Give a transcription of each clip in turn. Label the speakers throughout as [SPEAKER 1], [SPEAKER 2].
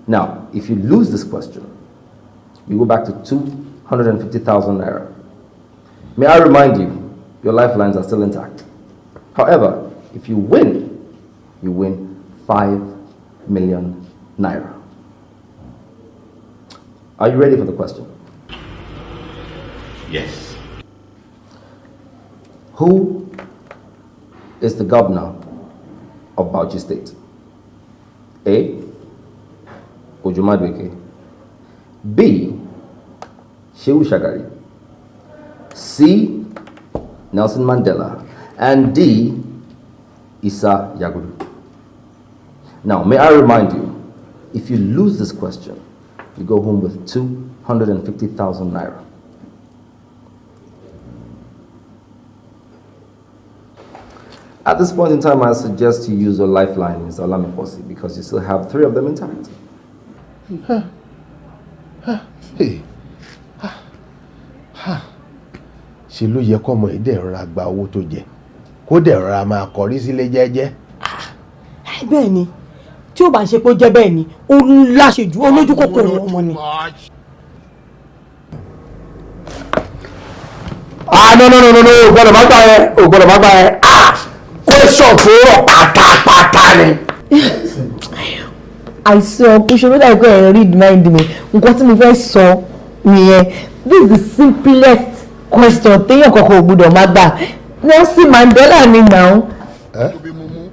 [SPEAKER 1] Now, if you lose this question, you go back to 250,000 naira. May I remind you, your lifelines are still intact. However, if you win 5 million naira. Are you ready for the question?
[SPEAKER 2] Yes.
[SPEAKER 1] Who is the governor of Bauchi State? A. Ojumadweke. B. Shehu Shagari. C. Nelson Mandela. And D. Issa Yagudu. Now, may I remind you, if you lose this question, you go home with 250,000 naira. At this point in time, I suggest you use your lifeline, Mr. Olamiposi, because you still have 3 of them intact.
[SPEAKER 3] Ṣé ló yẹ kó ọmọ ìdẹ rọra gba owó tó jẹ kó dẹ̀ rọra máa kọrí sílé jẹ́jẹ́.
[SPEAKER 4] Bẹ́ẹ̀ ni tí ó bá ṣe pé ó jẹ́ bẹ́ẹ̀ ni ó láṣejù olójú kòkòrò ọmọ ni.
[SPEAKER 3] No, gbọ́dọ̀ má gbà ẹ́, o gbọ́dọ̀ má gbà ẹ́. Question tó rọ̀ pátápátá ni.
[SPEAKER 4] Àìsàn ìṣòro dàbí pé ẹ̀ read mind mi nǹkan tí mo fẹ́ sọ nìyẹn. This is the simplest question téèyàn kankan ò gbọ́dọ̀ má gbà. Nelson Mandela ni now.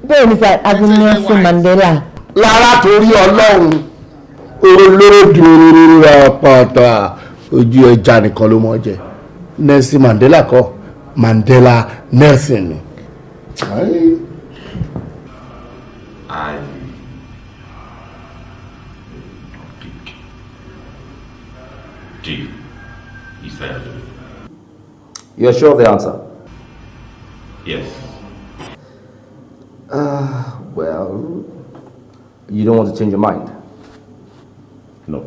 [SPEAKER 4] Bẹ́ẹ̀ ni sir, as in Nelson Mandela.
[SPEAKER 3] Lára torí Ọlọ́run olódùrú apáta ojú ẹja nìkan ló mọ̀ jẹ. Nelson Mandela kọ́ Mandela Nelson ni.
[SPEAKER 2] I pick D. Is that?
[SPEAKER 1] You're sure of the answer?
[SPEAKER 2] Yes.
[SPEAKER 1] Well, you don't want to change your mind?
[SPEAKER 2] No.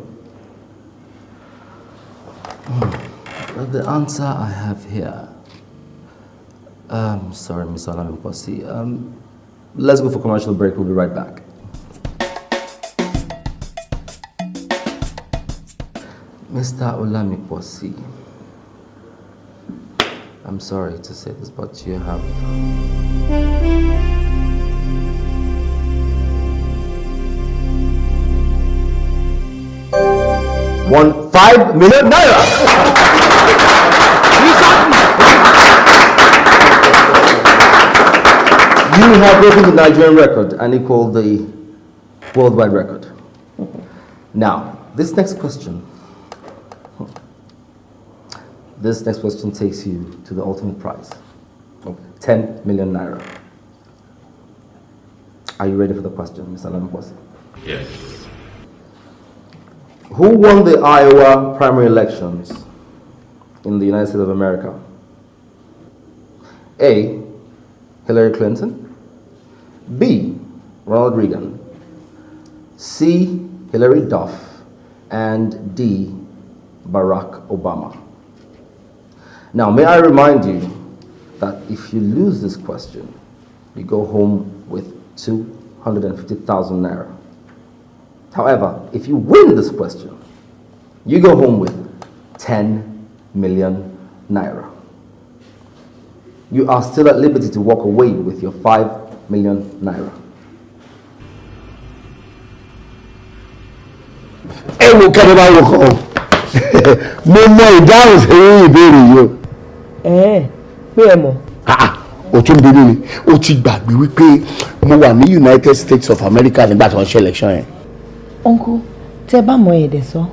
[SPEAKER 1] Well, the answer I have here. Sorry, Mr. Olamiposi. Let's go for commercial break. We'll be right back. Mr. Olamiposi, I'm sorry to say this, but you have... won 5 million naira! You have broken the Nigerian record and equaled the worldwide record. Now, this next question takes you to the ultimate prize of 10 million naira. Are you ready for the question, Mr. Olamiposi?
[SPEAKER 2] Yes.
[SPEAKER 1] Who won the Iowa primary elections in the United States of America? A. Hillary Clinton. B. Ronald Reagan. C. Hillary Duff. And D. Barack Obama. Now, may I remind you that if you lose this question, you go home with 250,000 naira. However, if you win this question, you go home with 10 million naira. You are still at liberty to walk away with your 5 million naira.
[SPEAKER 3] Ẹ wo kẹ́ni bá wọ kọ́ mo mọ ìdáhùn sí ìbéèrè yìí o.
[SPEAKER 4] Pé ẹ mọ̀.
[SPEAKER 3] O tún bí mi o ti gbàgbé wípé mo wà ní United States of America nígbà tí wọ́n ṣe election yẹn.
[SPEAKER 4] Uncle, tẹ́ bá mọ̀ ẹ̀dẹ̀ sọ.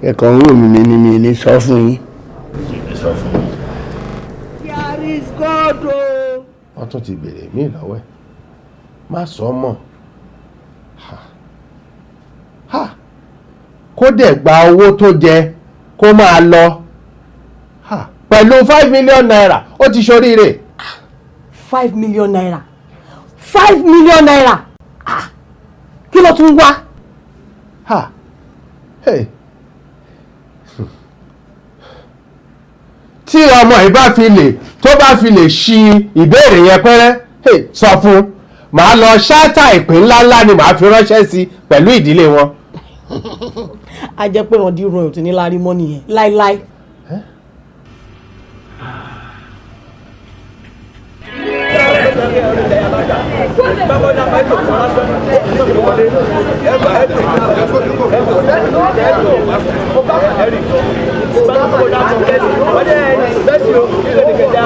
[SPEAKER 3] Ẹ̀kan ń rò mí ní sọ fún yín.
[SPEAKER 2] Sọ fún mi.
[SPEAKER 3] There is God o. Wọ́n tún ti bèrè mí lọ́wọ́ ẹ̀. Má sọ mọ́. Kó dẹ̀ gba owó tó jẹ kó máa lọ. Pẹ̀lú 5 million naira ó ti ṣoríire.
[SPEAKER 4] 5 million naira. 5 million naira. Kí ló tún wá?
[SPEAKER 3] Tí ọmọ yìí bá fi lè ṣi ìbéèrè yẹn pẹ́rẹ́ sọ fún
[SPEAKER 5] màá lọ ṣáàtà ìpín ńláńlá ni màá fi ránṣẹ́ sí pẹ̀lú ìdílé wọn.
[SPEAKER 6] a jẹ́ pé randi royal tó ní lárí mọ́ nìyẹn láíláí.